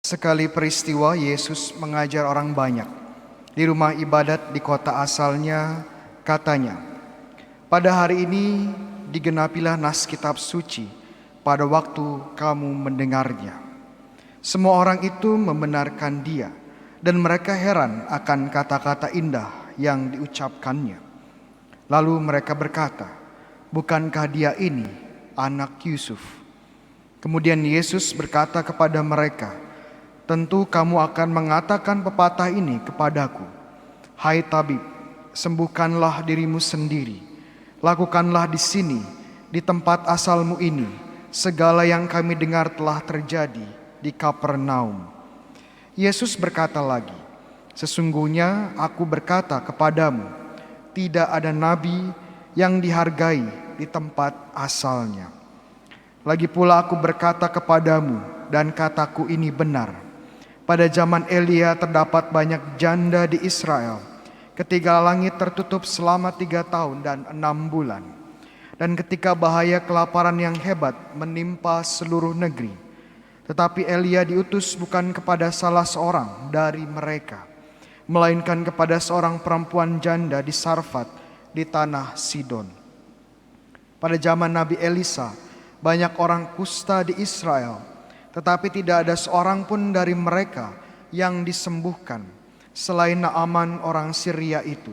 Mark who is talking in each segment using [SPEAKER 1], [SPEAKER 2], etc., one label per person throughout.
[SPEAKER 1] Sekali peristiwa Yesus mengajar orang banyak di rumah ibadat di kota asalnya, katanya, "Pada hari ini digenapilah nas kitab suci pada waktu kamu mendengarnya." Semua orang itu membenarkan dia dan mereka heran akan kata-kata indah yang diucapkannya. Lalu mereka berkata, "Bukankah dia ini anak Yusuf?" Kemudian Yesus berkata kepada mereka, "Tentu kamu akan mengatakan pepatah ini kepadaku, 'Hai tabib, sembuhkanlah dirimu sendiri. Lakukanlah di sini, di tempat asalmu ini, segala yang kami dengar telah terjadi di Kapernaum.'" Yesus berkata lagi, "Sesungguhnya aku berkata kepadamu, tidak ada nabi yang dihargai di tempat asalnya. Lagi pula aku berkata kepadamu, dan kataku ini benar. Pada zaman Elia terdapat banyak janda di Israel, ketika langit tertutup selama 3 tahun dan 6 bulan. Dan ketika bahaya kelaparan yang hebat menimpa seluruh negeri. Tetapi Elia diutus bukan kepada salah seorang dari mereka, melainkan kepada seorang perempuan janda di Sarfat di tanah Sidon. Pada zaman Nabi Elisa, banyak orang kusta di Israel, tetapi tidak ada seorang pun dari mereka yang disembuhkan selain Naaman orang Syria itu."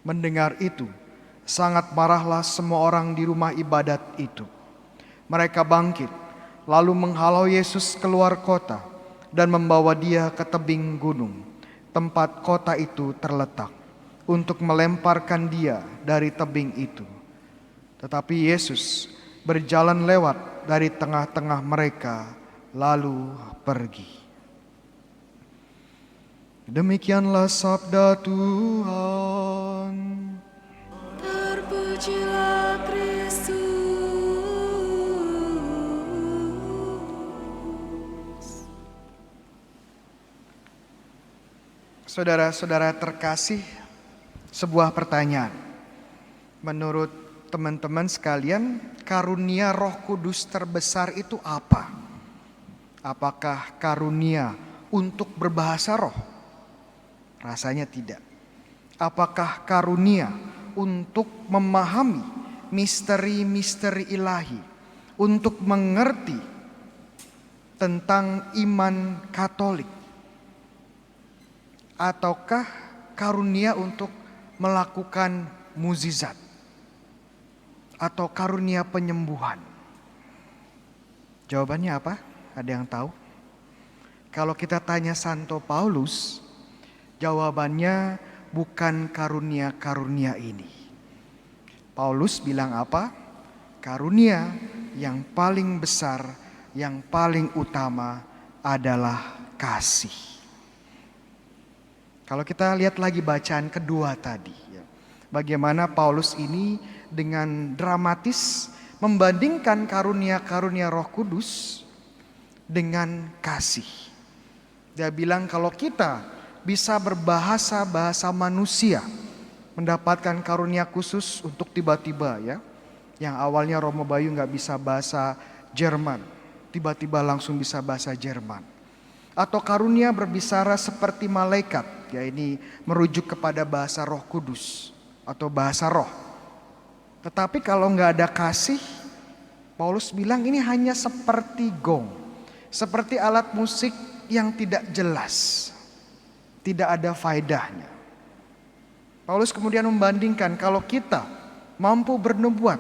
[SPEAKER 1] Mendengar itu, sangat marahlah semua orang di rumah ibadat itu. Mereka bangkit, lalu menghalau Yesus keluar kota dan membawa dia ke tebing gunung, tempat kota itu terletak, untuk melemparkan dia dari tebing itu. Tetapi Yesus berjalan lewat dari tengah-tengah mereka, lalu pergi. Demikianlah sabda Tuhan.
[SPEAKER 2] Terpujilah Kristus.
[SPEAKER 1] Saudara-saudara terkasih, sebuah pertanyaan. Menurut teman-teman sekalian, karunia Roh Kudus terbesar itu apa? Apakah karunia untuk berbahasa roh? Rasanya tidak. Apakah karunia untuk memahami misteri-misteri ilahi, untuk mengerti tentang iman Katolik? Ataukah karunia untuk melakukan mukjizat? Atau karunia penyembuhan? Jawabannya apa? Ada yang tahu? Kalau kita tanya Santo Paulus, jawabannya bukan karunia-karunia ini. Paulus bilang apa? Karunia yang paling besar, yang paling utama adalah kasih. Kalau kita lihat lagi bacaan kedua tadi, bagaimana Paulus ini dengan dramatis membandingkan karunia-karunia Roh Kudus dengan kasih. Dia bilang kalau kita bisa berbahasa manusia, mendapatkan karunia khusus untuk tiba-tiba yang awalnya Romo Bayu gak bisa bahasa Jerman, tiba-tiba langsung bisa bahasa Jerman. Atau karunia berbicara seperti malaikat, ini merujuk kepada bahasa Roh Kudus atau bahasa roh. Tetapi kalau gak ada kasih, Paulus bilang ini hanya seperti gong, seperti alat musik yang tidak jelas, tidak ada faedahnya. Paulus kemudian membandingkan kalau kita mampu bernubuat,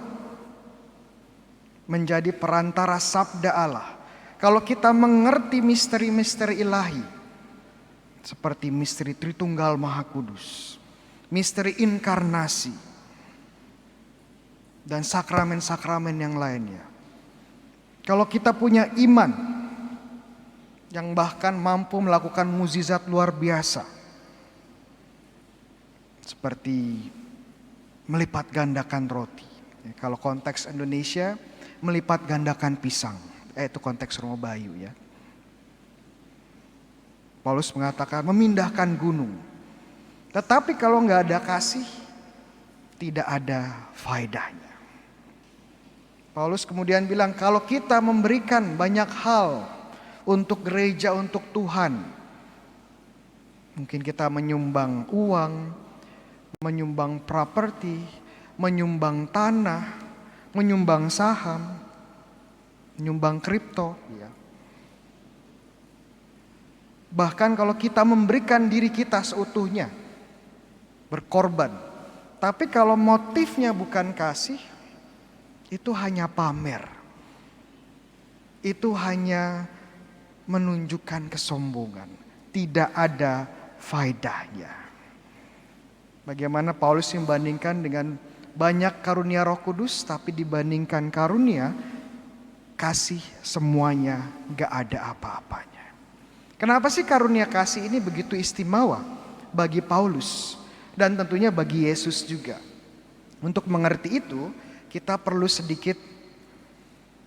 [SPEAKER 1] menjadi perantara sabda Allah, kalau kita mengerti misteri-misteri ilahi, seperti misteri Tritunggal Maha Kudus, misteri inkarnasi, dan sakramen-sakramen yang lainnya. Kalau kita punya iman yang bahkan mampu melakukan mukjizat luar biasa, seperti melipat gandakan roti. Kalau konteks Indonesia, melipat gandakan pisang. Itu konteks Romo Bayu ya. Paulus mengatakan memindahkan gunung. Tetapi kalau nggak ada kasih, tidak ada faedahnya. Paulus kemudian bilang kalau kita memberikan banyak hal untuk gereja, untuk Tuhan. Mungkin kita menyumbang uang, menyumbang properti, menyumbang tanah, menyumbang saham, menyumbang kripto. Bahkan kalau kita memberikan diri kita seutuhnya, berkorban. Tapi kalau motifnya bukan kasih, itu hanya pamer. Itu hanya menunjukkan kesombongan. Tidak ada faedahnya. Bagaimana Paulus membandingkan dengan banyak karunia Roh Kudus, tapi dibandingkan karunia kasih semuanya gak ada apa-apanya. Kenapa sih karunia kasih ini begitu istimewa bagi Paulus dan tentunya bagi Yesus juga? Untuk mengerti itu, kita perlu sedikit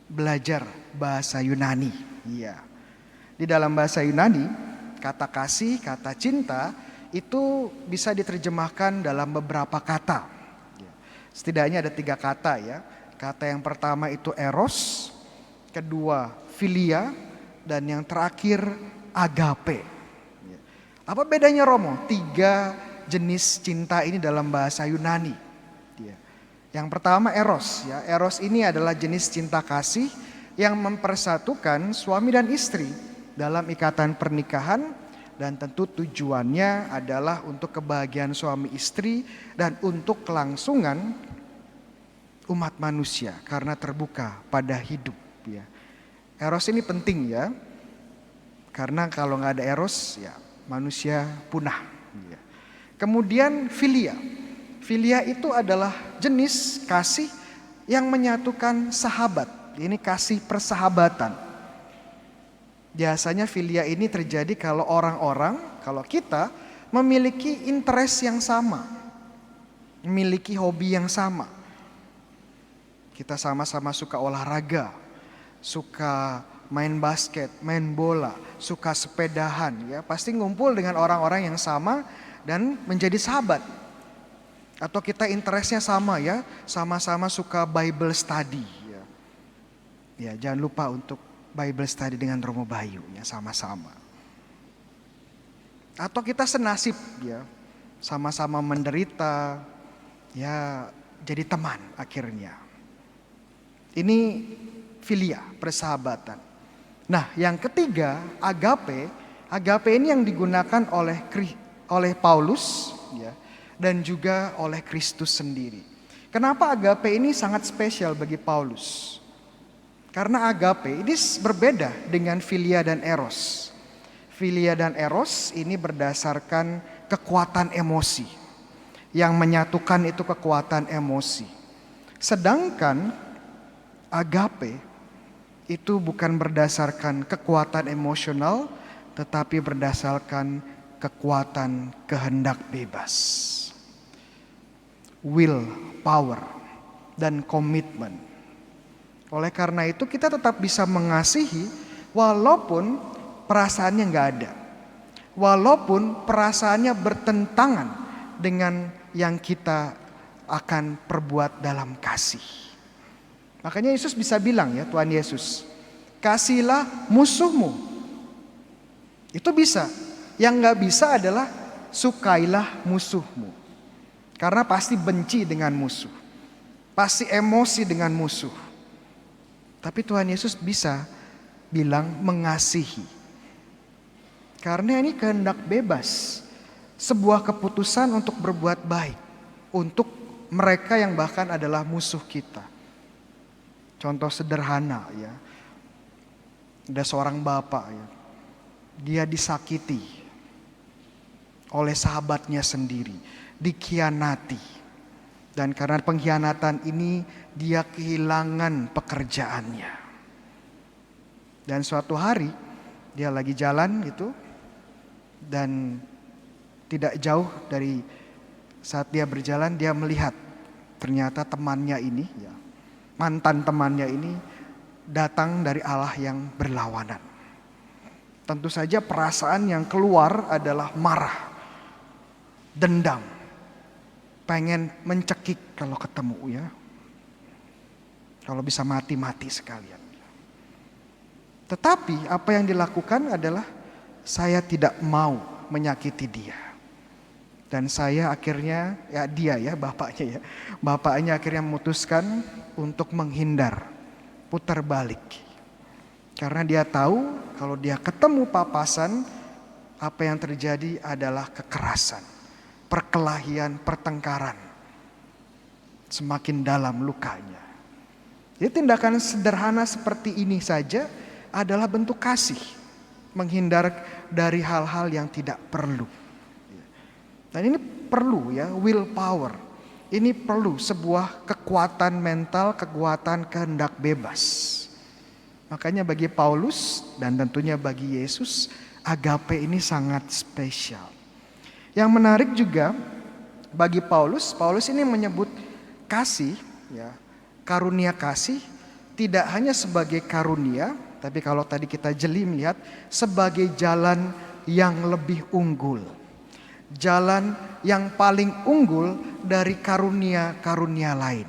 [SPEAKER 1] belajar bahasa Yunani. Iya. Di dalam bahasa Yunani, kata kasih, kata cinta itu bisa diterjemahkan dalam beberapa kata. Setidaknya ada 3 kata ya. Kata yang pertama itu eros, kedua philia, dan yang terakhir agape. Apa bedanya Romo? 3 jenis cinta ini dalam bahasa Yunani. Yang pertama eros ya. Eros ini adalah jenis cinta kasih yang mempersatukan suami dan istri dalam ikatan pernikahan, dan tentu tujuannya adalah untuk kebahagiaan suami istri dan untuk kelangsungan umat manusia karena terbuka pada hidup ya. Eros ini penting ya. Karena kalau nggak ada eros ya manusia punah. Ya. Kemudian philia. Philia itu adalah jenis kasih yang menyatukan sahabat. Ini kasih persahabatan. Biasanya philia ini terjadi kalau kalau kita memiliki interest yang sama. Memiliki hobi yang sama. Kita sama-sama suka olahraga, suka main basket, main bola, suka sepedahan ya, pasti ngumpul dengan orang-orang yang sama dan menjadi sahabat. Atau kita interestnya sama ya, sama-sama suka Bible study ya. Ya, jangan lupa untuk Bible study dengan Romo Bayu ya, sama-sama. Atau kita senasib ya, sama-sama menderita ya, jadi teman akhirnya. Ini philia, persahabatan. Nah, yang ketiga, agape. Agape ini yang digunakan oleh Paulus ya, dan juga oleh Kristus sendiri. Kenapa agape ini sangat spesial bagi Paulus? Karena agape ini berbeda dengan philia dan eros. Philia dan eros ini berdasarkan kekuatan emosi. Yang menyatukan itu kekuatan emosi. Sedangkan agape itu bukan berdasarkan kekuatan emosional, tetapi berdasarkan kekuatan kehendak bebas. Will, power, dan komitmen. Oleh karena itu kita tetap bisa mengasihi walaupun perasaannya gak ada. Walaupun perasaannya bertentangan dengan yang kita akan perbuat dalam kasih. Makanya Yesus bisa bilang ya, Tuhan Yesus, kasihilah musuhmu. Itu bisa. Yang gak bisa adalah sukailah musuhmu. Karena pasti benci dengan musuh. Pasti emosi dengan musuh. Tapi Tuhan Yesus bisa bilang mengasihi. Karena ini kehendak bebas. Sebuah keputusan untuk berbuat baik. Untuk mereka yang bahkan adalah musuh kita. Contoh sederhana ya. Ada seorang bapak ya. Dia disakiti oleh sahabatnya sendiri, dikhianati. Dan karena pengkhianatan ini dia kehilangan pekerjaannya. Dan suatu hari dia lagi jalan gitu, dan tidak jauh dari saat dia berjalan dia melihat ternyata temannya ini ya, mantan temannya ini datang dari Allah yang berlawanan. Tentu saja perasaan yang keluar adalah marah, dendam, pengen mencekik kalau ketemu ya. Kalau bisa mati-mati sekalian. Tetapi apa yang dilakukan adalah saya tidak mau menyakiti dia. Dan saya akhirnya, bapaknya akhirnya memutuskan untuk menghindar, putar balik. Karena dia tahu kalau dia ketemu papasan, apa yang terjadi adalah kekerasan, perkelahian, pertengkaran. Semakin dalam lukanya. Jadi tindakan sederhana seperti ini saja adalah bentuk kasih. Menghindar dari hal-hal yang tidak perlu. Dan ini perlu ya, willpower. Ini perlu sebuah kekuatan mental, kekuatan kehendak bebas. Makanya bagi Paulus dan tentunya bagi Yesus, agape ini sangat spesial. Yang menarik juga bagi Paulus ini menyebut kasih, ya, karunia kasih tidak hanya sebagai karunia, tapi kalau tadi kita jeli melihat sebagai jalan yang lebih unggul. Jalan yang paling unggul dari karunia-karunia lain.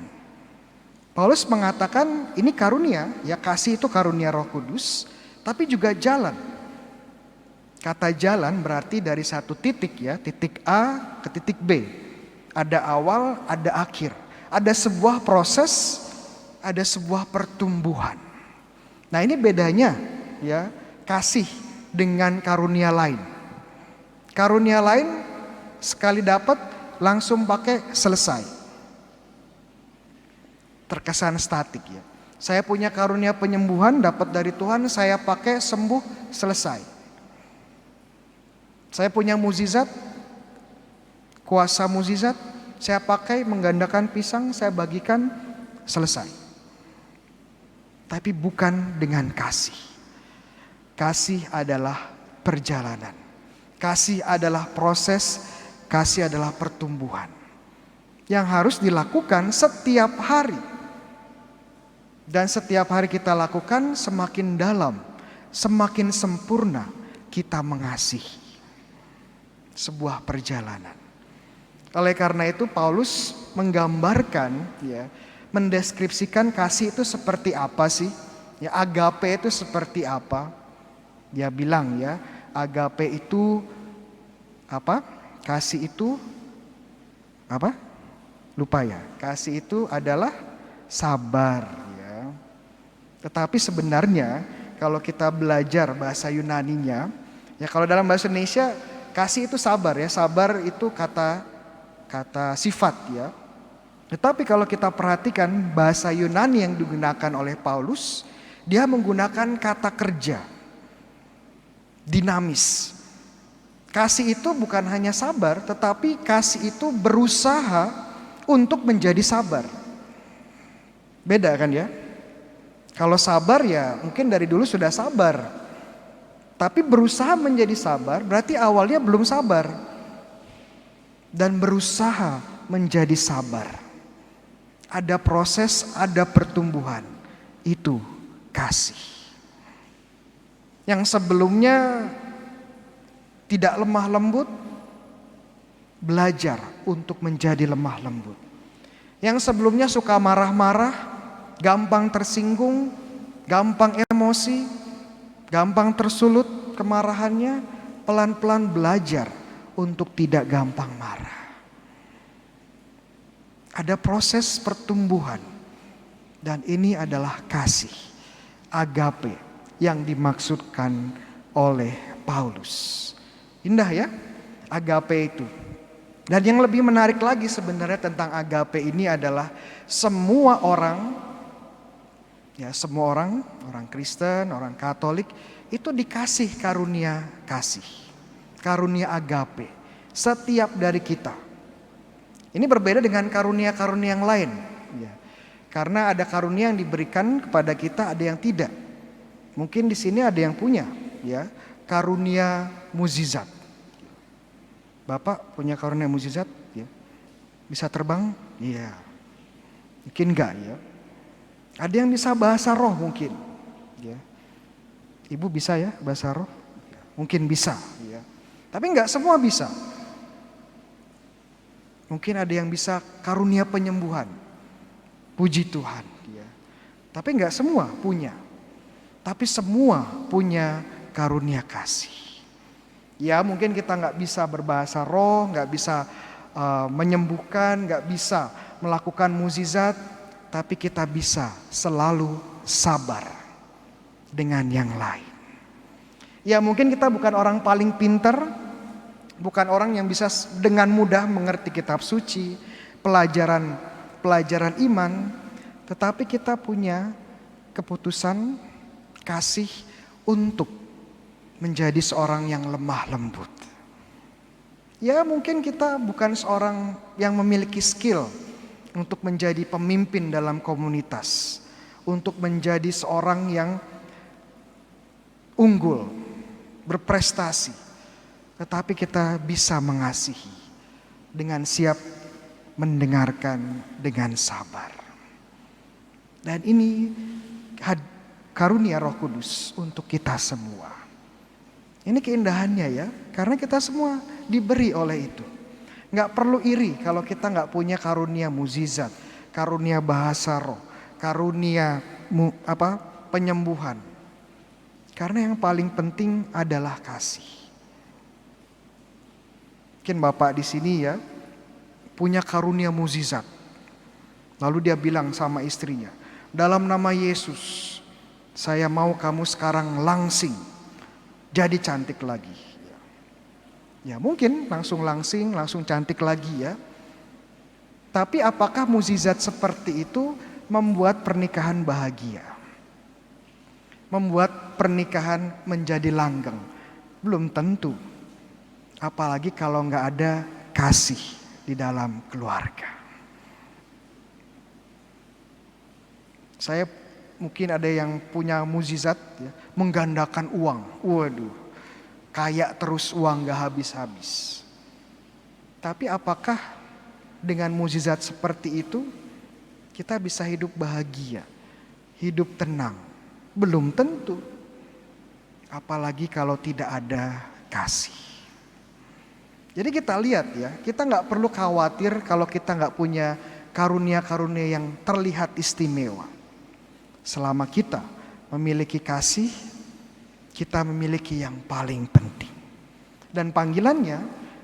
[SPEAKER 1] Paulus mengatakan ini karunia, ya kasih itu karunia Roh Kudus, tapi juga jalan. Kata jalan berarti dari satu titik ya, titik A ke titik B. Ada awal, ada akhir. Ada sebuah proses, ada sebuah pertumbuhan. Nah ini bedanya ya, kasih dengan karunia lain. Karunia lain sekali dapat langsung pakai selesai. Terkesan statik ya. Saya punya karunia penyembuhan dapat dari Tuhan, saya pakai sembuh selesai. Saya punya mukjizat, kuasa mukjizat, saya pakai menggandakan pisang, saya bagikan selesai. Tapi bukan dengan kasih. Kasih adalah perjalanan. Kasih adalah proses, kasih adalah pertumbuhan. Yang harus dilakukan setiap hari. Dan setiap hari kita lakukan semakin dalam, semakin sempurna kita mengasihi. Sebuah perjalanan. Oleh karena itu Paulus menggambarkan ya, mendeskripsikan kasih itu seperti apa sih? Ya, agape itu seperti apa? Dia bilang ya, agape itu apa? Kasih itu apa? Lupa ya. Kasih itu adalah sabar ya. Tetapi sebenarnya kalau kita belajar bahasa Yunaninya, ya kalau dalam bahasa Indonesia kasih itu sabar ya. Sabar itu kata sifat ya. Tetapi kalau kita perhatikan bahasa Yunani yang digunakan oleh Paulus, dia menggunakan kata kerja. Dinamis. Kasih itu bukan hanya sabar, tetapi kasih itu berusaha untuk menjadi sabar. Beda kan ya? Kalau sabar ya mungkin dari dulu sudah sabar. Tapi berusaha menjadi sabar berarti awalnya belum sabar. Dan berusaha menjadi sabar. Ada proses, ada pertumbuhan. Itu kasih. Yang sebelumnya tidak lemah lembut, belajar untuk menjadi lemah lembut. Yang sebelumnya suka marah-marah, gampang tersinggung, gampang emosi, gampang tersulut kemarahannya, pelan-pelan belajar untuk tidak gampang marah. Ada proses pertumbuhan. Dan ini adalah kasih, agape yang dimaksudkan oleh Paulus. Indah ya, agape itu. Dan yang lebih menarik lagi sebenarnya tentang agape ini adalah semua orang, ya semua orang Kristen, orang Katolik itu dikasih karunia kasih, karunia agape. Setiap dari kita. Ini berbeda dengan karunia-karunia yang lain. Ya. Karena ada karunia yang diberikan kepada kita, ada yang tidak. Mungkin di sini ada yang punya, ya karunia mukjizat. Bapak punya karunia mukjizat, ya. Bisa terbang? Iya. Mungkin enggak ya. Ada yang bisa bahasa roh mungkin, ya. Ibu bisa ya bahasa roh? Mungkin bisa, ya. Tapi enggak semua bisa. Mungkin ada yang bisa karunia penyembuhan. Puji Tuhan, ya. Tapi enggak semua punya. tapi semua punya karunia kasih. Ya mungkin kita nggak bisa berbahasa roh, nggak bisa menyembuhkan, nggak bisa melakukan mukjizat, tapi kita bisa selalu sabar dengan yang lain. Ya mungkin kita bukan orang paling pintar, bukan orang yang bisa dengan mudah mengerti kitab suci, pelajaran iman, tetapi kita punya keputusan kasih untuk menjadi seorang yang lemah lembut. Ya mungkin kita bukan seorang yang memiliki skill untuk menjadi pemimpin dalam komunitas, untuk menjadi seorang yang unggul, berprestasi, tetapi kita bisa mengasihi dengan siap mendengarkan dengan sabar. Dan ini karunia Roh Kudus untuk kita semua. Ini keindahannya ya, karena kita semua diberi oleh itu. Gak perlu iri kalau kita gak punya karunia mukjizat, karunia bahasa roh, karunia penyembuhan. Karena yang paling penting adalah kasih. Mungkin Bapak di sini ya punya karunia mukjizat. Lalu dia bilang sama istrinya, dalam nama Yesus, saya mau kamu sekarang langsing jadi cantik lagi. Ya mungkin langsung langsing, langsung cantik lagi ya. Tapi apakah mukjizat seperti itu membuat pernikahan bahagia? Membuat pernikahan menjadi langgeng? Belum tentu. Apalagi kalau nggak ada kasih di dalam keluarga. Saya mungkin ada yang punya mukjizat ya, menggandakan uang. Waduh, kaya terus uang gak habis-habis. Tapi apakah dengan mukjizat seperti itu kita bisa hidup bahagia, hidup tenang? Belum tentu. Apalagi kalau tidak ada kasih. Jadi kita lihat ya, kita gak perlu khawatir kalau kita gak punya karunia-karunia yang terlihat istimewa. Selama kita memiliki kasih, kita memiliki yang paling penting. Dan panggilannya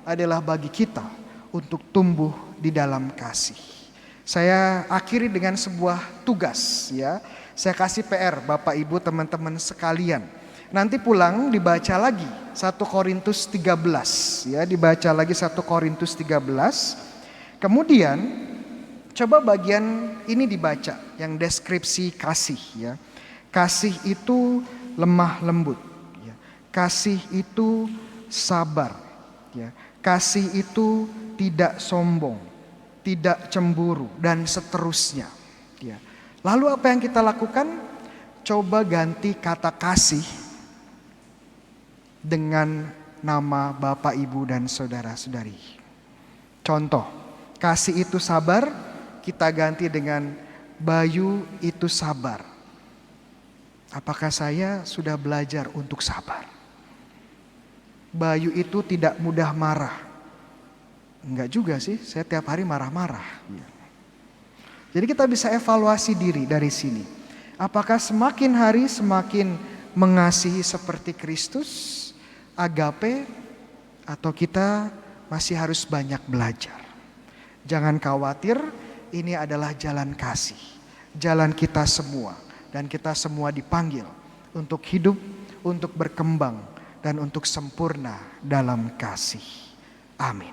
[SPEAKER 1] adalah bagi kita untuk tumbuh di dalam kasih. Saya akhiri dengan sebuah tugas ya. Saya kasih PR Bapak Ibu teman-teman sekalian. Nanti pulang dibaca lagi 1 Korintus 13 ya, dibaca lagi 1 Korintus 13. Kemudian coba bagian ini dibaca yang deskripsi kasih ya. Kasih itu lemah lembut ya. Kasih itu sabar ya. Kasih itu tidak sombong, tidak cemburu dan seterusnya ya. Lalu apa yang kita lakukan? Coba ganti kata kasih dengan nama Bapak, Ibu dan saudara-saudari. Contoh, kasih itu sabar, kita ganti dengan Bayu itu sabar. Apakah saya sudah belajar untuk sabar? Bayu itu tidak mudah marah. Enggak juga sih, saya tiap hari marah-marah. Jadi kita bisa evaluasi diri dari sini. Apakah semakin hari semakin mengasihi seperti Kristus, agape, atau kita masih harus banyak belajar? Jangan khawatir, ini adalah jalan kasih, jalan kita semua. Dan kita semua dipanggil untuk hidup, untuk berkembang, dan untuk sempurna dalam kasih. Amin.